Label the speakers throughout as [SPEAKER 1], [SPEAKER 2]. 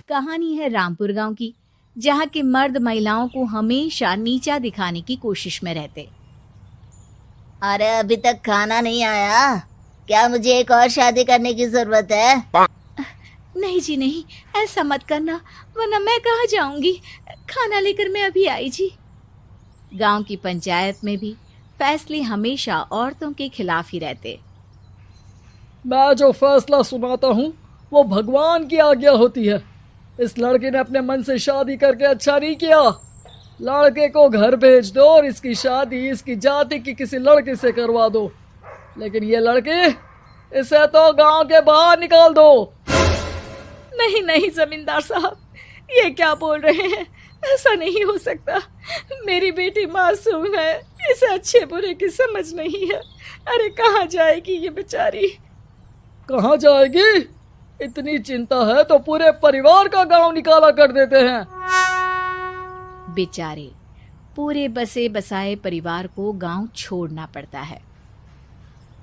[SPEAKER 1] कहानी है रामपुर गांव की, जहां के मर्द महिलाओं को हमेशा नीचा दिखाने की कोशिश में रहते।
[SPEAKER 2] अरे अभी तक खाना नहीं आया, क्या मुझे एक और शादी करने की जरूरत है?
[SPEAKER 1] नहीं जी नहीं, ऐसा मत करना, वरना मैं कहाँ जाऊंगी। खाना लेकर मैं अभी आई जी। गांव की पंचायत में भी फैसले हमेशा औरतों के खिलाफ ही रहते।
[SPEAKER 3] मैं जो फैसला सुनाता हूँ वो भगवान की आज्ञा होती है। इस लड़के ने अपने मन से शादी करके अच्छा नहीं किया। लड़के को घर भेज दो और इसकी शादी इसकी जाति की किसी लड़के से करवा दो। लेकिन ये लड़की, इसे तो गांव के बाहर निकाल दो।
[SPEAKER 1] नहीं नहीं जमींदार साहब, ये क्या बोल रहे हैं? ऐसा नहीं हो सकता। मेरी बेटी मासूम है, इसे अच्छे बुरे की समझ नहीं है। अरे कहाँ जाएगी ये बेचारी?
[SPEAKER 3] कहाँ जाएगी? इतनी चिंता है तो पूरे परिवार का गांव निकाला कर देते हैं।
[SPEAKER 1] बेचारे पूरे बसे बसाए परिवार को गांव छोड़ना पड़ता है।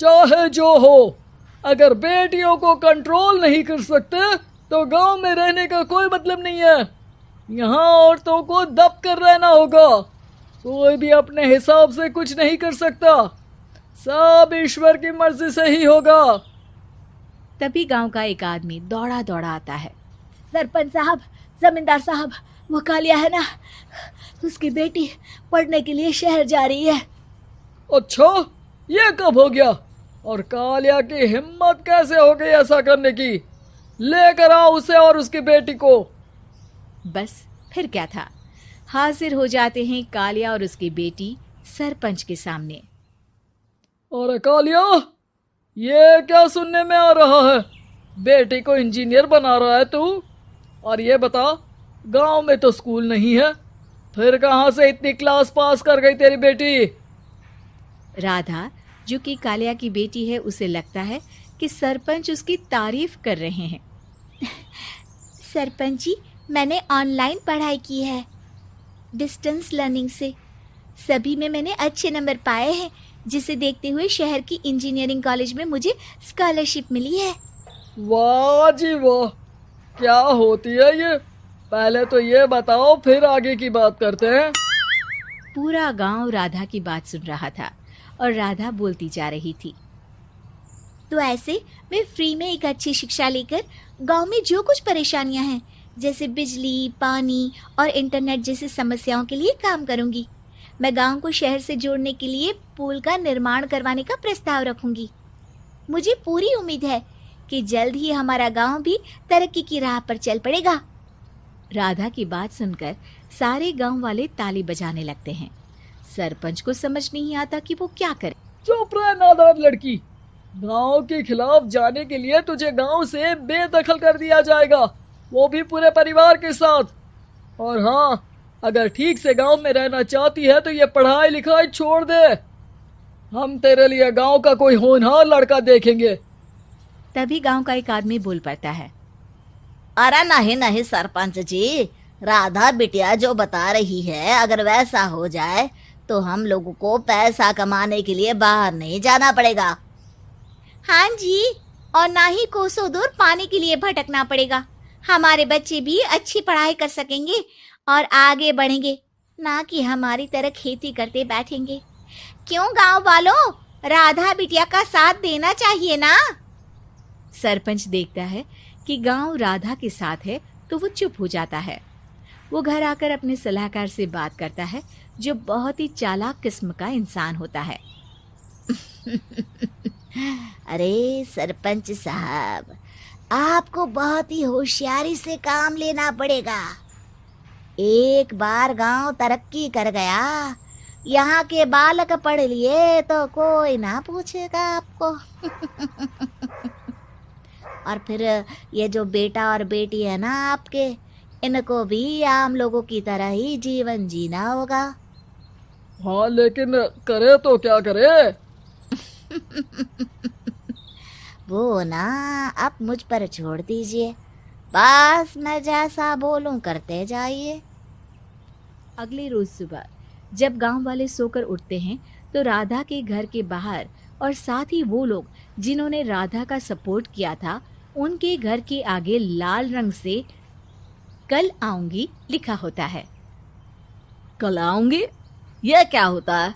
[SPEAKER 3] चाहे जो हो, अगर बेटियों को कंट्रोल नहीं कर सकते तो गांव में रहने का कोई मतलब नहीं है। यहाँ औरतों को दब कर रहना होगा। कोई भी अपने हिसाब से कुछ नहीं कर सकता, सब ईश्वर की मर्जी से ही होगा।
[SPEAKER 1] तभी गांव का एक आदमी दौड़ा दौड़ा आता है।
[SPEAKER 2] सरपंच साहब, जमींदार साहब, वो कालिया है ना, उसकी बेटी पढ़ने के लिए शहर जा रही है।
[SPEAKER 3] अच्छा, ये कब हो गया? और कालिया की हिम्मत कैसे हो गई ऐसा करने की? लेकर आओ उसे और उसकी बेटी को।
[SPEAKER 1] बस फिर क्या था, हाजिर हो जाते हैं कालिया और उसकी बेटी सरपंच के सामने।
[SPEAKER 3] और कालिया, ये क्या सुनने में आ रहा है? बेटी को इंजीनियर बना रहा है तू? और ये बता, गांव में तो स्कूल नहीं है, फिर कहां से इतनी क्लास पास कर गई तेरी बेटी?
[SPEAKER 1] राधा, जो कि कालिया की बेटी है, उसे लगता है कि सरपंच उसकी तारीफ कर रहे हैं।
[SPEAKER 2] सरपंच जी, मैंने ऑनलाइन पढ़ाई की है, डिस्टेंस लर्निंग से। सभी में मैंने अच्छे नंबर पाए हैं, जिसे देखते हुए शहर की इंजीनियरिंग कॉलेज में मुझे स्कॉलरशिप मिली है।
[SPEAKER 3] वाह जी वाह, क्या होती है ये? पहले तो ये बताओ, फिर आगे की बात करते हैं।
[SPEAKER 1] पूरा गांव राधा की बात सुन रहा था और राधा बोलती जा रही थी।
[SPEAKER 2] तो ऐसे मैं फ्री में एक अच्छी शिक्षा लेकर गांव में जो कुछ परेशानियां हैं, जैसे बिजली, पानी और इंटरनेट जैसी समस्याओं के लिए काम करूंगी। मैं गांव को शहर से जोड़ने के लिए पुल का निर्माण करवाने का प्रस्ताव रखूंगी। मुझे पूरी उम्मीद है कि जल्द ही हमारा गांव भी तरक्की की राह पर चल पड़ेगा।
[SPEAKER 1] राधा की बात सुनकर सारे गांव वाले ताली बजाने लगते हैं। सरपंच को समझ नहीं आता कि वो क्या करे।
[SPEAKER 3] चुप रह नादान लड़की, गांव के खिलाफ जाने के लिए तुझे गांव से बेदखल कर दिया जाएगा, वो भी पूरे परिवार के साथ। और हाँ, अगर ठीक से गांव में रहना चाहती है तो ये पढ़ाई लिखाई छोड़ दे। हम तेरे लिए गांव का कोई होनहार लड़का देखेंगे।
[SPEAKER 1] तभी गांव का एक आदमी बोल पड़ता है।
[SPEAKER 2] अरे नहीं नहीं सरपंच जी, राधा बिटिया जो बता रही है, अगर वैसा हो जाए तो हम लोगों को पैसा कमाने के लिए बाहर नहीं जाना पड़ेगा। हाँ जी, और ना ही कोसों दूर पानी के लिए भटकना पड़ेगा। हमारे बच्चे भी अच्छी पढ़ाई कर सकेंगे और आगे बढ़ेंगे, ना कि हमारी तरह खेती करते बैठेंगे। क्यों गांव वालों, राधा बिटिया का साथ देना चाहिए ना।
[SPEAKER 1] सरपंच देखता है कि गांव राधा के साथ है तो वो चुप हो जाता है। वो घर आकर अपने सलाहकार से बात करता है, जो बहुत ही चालाक किस्म का इंसान होता है।
[SPEAKER 2] अरे सरपंच साहब, आपको बहुत ही होशियारी से काम लेना पड़ेगा। एक बार गांव तरक्की कर गया, यहाँ के बालक पढ़ लिए तो कोई ना पूछेगा आपको। और फिर ये जो बेटा और बेटी है ना आपके, इनको भी आम लोगों की तरह ही जीवन जीना होगा।
[SPEAKER 3] हाँ, लेकिन करे तो क्या करे?
[SPEAKER 2] वो ना आप मुझ पर छोड़ दीजिए, बस मैं जैसा बोलूं करते जाइए।
[SPEAKER 1] अगले रोज सुबह जब गांव वाले सोकर उठते हैं तो राधा के घर के बाहर और साथ ही वो लोग जिन्होंने राधा का सपोर्ट किया था, उनके घर के आगे लाल रंग से कल आऊंगी लिखा होता है।
[SPEAKER 2] कल आऊंगी, यह क्या होता है?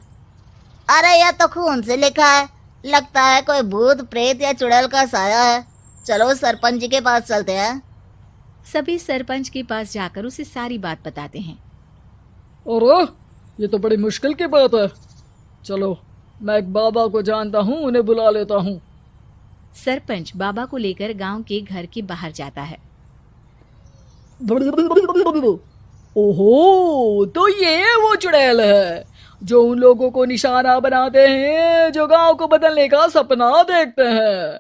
[SPEAKER 2] अरे यह तो खून से लिखा है, लगता है कोई भूत प्रेत या चुड़ैल का साया है। चलो सरपंच जी के पास चलते हैं।
[SPEAKER 1] सभी सरपंच के पास जाकर उसे सारी बात बताते हैं।
[SPEAKER 3] अरे ये तो बड़ी मुश्किल की बात है। चलो मैं एक बाबा को जानता हूँ, उन्हें बुला लेता हूँ।
[SPEAKER 1] सरपंच बाबा को लेकर गांव के घर के बाहर जाता है।
[SPEAKER 3] ओहो, तो ये वो चुड़ैल है जो उन लोगों को निशाना बनाते हैं जो गांव को बदलने का सपना देखते हैं।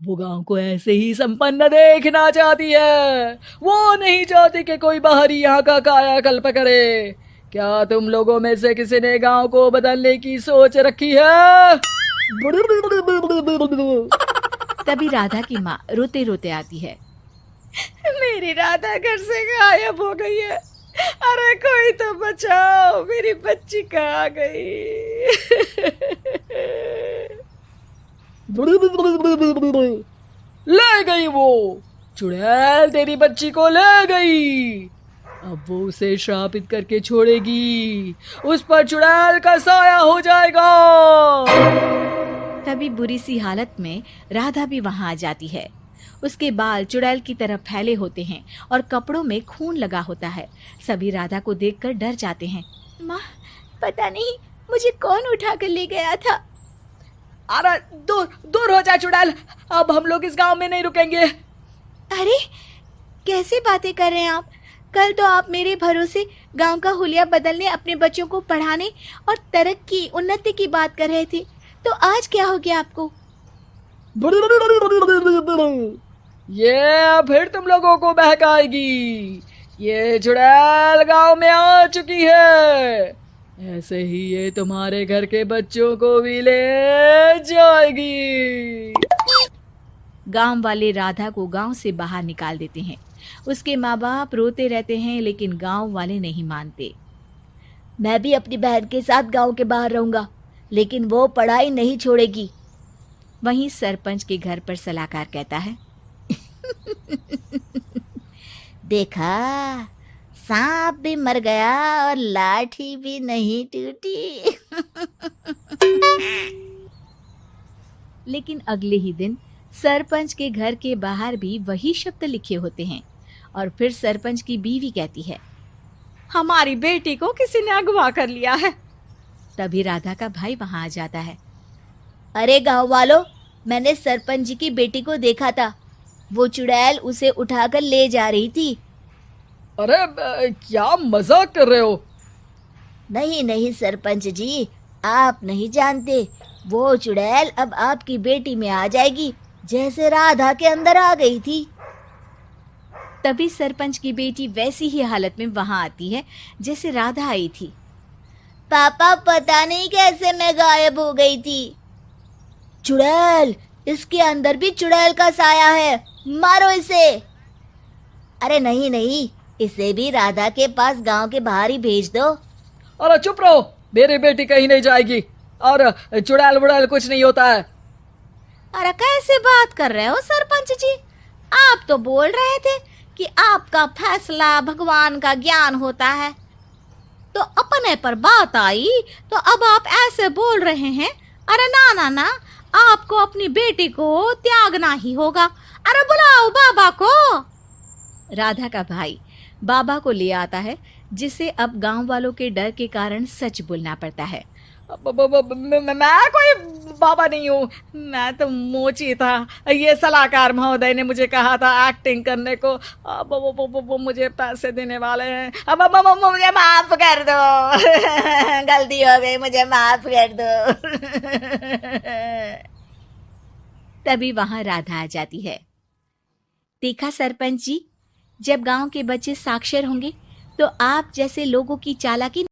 [SPEAKER 3] वो गांव को ऐसे ही संपन्न देखना चाहती है। वो नहीं चाहती कि कोई बाहरी यहाँ का कायाकल्प करे। क्या तुम लोगों में से किसी ने गांव को बदलने की सोच रखी है?
[SPEAKER 1] तभी राधा की माँ रोते रोते आती है।
[SPEAKER 2] मेरी राधा घर से गायब हो गई है। अरे कोई तो बचाओ, मेरी बच्ची कहाँ गई?
[SPEAKER 3] ले गई वो चुड़ैल, तेरी बच्ची को ले गई। अब वो उसे श्रापित करके छोड़ेगी, उस पर चुड़ैल का साया हो जाएगा।
[SPEAKER 1] तभी बुरी सी हालत में राधा भी वहां आ जाती है। उसके बाल चुड़ैल की तरह फैले होते हैं और कपड़ों में खून लगा होता है। सभी राधा को देखकर डर जाते हैं।
[SPEAKER 2] माँ, पता नहीं मुझे कौन उठा कर ले गया था।
[SPEAKER 3] अरे दूर दूर हो जा चुड़ैल, अब हम लोग इस गांव में नहीं रुकेंगे।
[SPEAKER 2] अरे कैसे बातें कर रहे हैं आप? कल तो आप मेरे भरोसे गांव का हुलिया बदलने, अपने बच्चों को पढ़ाने और तरक्की उन्नति की बात कर रहे थे, तो आज क्या हो गया आपको?
[SPEAKER 3] ये फिर तुम लोगों को बहकाएगी। ये चुड़ैल गांव में आ चुकी है, ऐसे ही ये तुम्हारे घर के बच्चों को भी ले जाएगी।
[SPEAKER 1] गांव वाले राधा को गांव से बाहर निकाल देते हैं। उसके माँ बाप रोते रहते हैं, लेकिन गांव वाले नहीं मानते।
[SPEAKER 2] मैं भी अपनी बहन के साथ गांव के बाहर रहूंगा, लेकिन वो पढ़ाई नहीं छोड़ेगी।
[SPEAKER 1] वहीं सरपंच के घर पर सलाहकार कहता है।
[SPEAKER 2] देखा, सांप भी मर गया और लाठी भी नहीं टूटी।
[SPEAKER 1] लेकिन अगले ही दिन सरपंच के घर के बाहर भी वही शब्द लिखे होते हैं और फिर सरपंच की बीवी कहती है,
[SPEAKER 2] हमारी बेटी को किसी ने अगवा कर लिया है।
[SPEAKER 1] तभी राधा का भाई वहां आ जाता है।
[SPEAKER 2] अरे गांव वालों, मैंने सरपंच जी की बेटी को देखा था। वो चुड़ैल उसे उठाकर ले जा रही थी।
[SPEAKER 3] अरे क्या मजाक कर रहे हो?
[SPEAKER 2] नहीं नहीं सरपंच जी, आप नहीं जानते। वो चुड़ैल अब आपकी बेटी में आ जाएगी, जैसे राधा के अंदर आ गई थी।
[SPEAKER 1] तभी सरपंच की बेटी वैसी ही हालत में वहां आती है जैसे राधा आई थी।
[SPEAKER 2] पापा, पता नहीं कैसे मैं गायब हो गई थी। चुड़ैल, इसके अंदर भी चुड़ैल का साया है, मारो इसे। अरे नहीं नहीं, इसे भी राधा के पास गांव के बाहर ही भेज दो।
[SPEAKER 3] अरे चुप रहो, मेरी बेटी कहीं नहीं जाएगी और चुड़ैल बुड़ैल कुछ नहीं होता है।
[SPEAKER 2] अरे कैसे बात कर रहे हो सरपंच जी? आप तो बोल रहे थे कि आपका फैसला भगवान का ज्ञान होता है, तो अपने पर बात आई तो अब आप ऐसे बोल रहे हैं। अरे ना ना ना, आपको अपनी बेटी को त्यागना ही होगा। अरे बुलाओ बाबा को।
[SPEAKER 1] राधा का भाई बाबा को ले आता है, जिसे अब गांव वालों के डर के कारण सच बोलना पड़ता है।
[SPEAKER 3] मैं कोई बाबा नहीं हूँ, मैं तो मोची था। ये सलाहकार महोदय ने मुझे कहा था एक्टिंग करने को। अब वो मुझे पैसे देने वाले हैं। अब
[SPEAKER 2] मुझे माफ कर दो। गलती हो गई, मुझे माफ कर दो।
[SPEAKER 1] तभी वहां राधा आ जाती है। देखा सरपंच जी, जब गांव के बच्चे साक्षर होंगे तो आप जैसे लोगों की चालाकी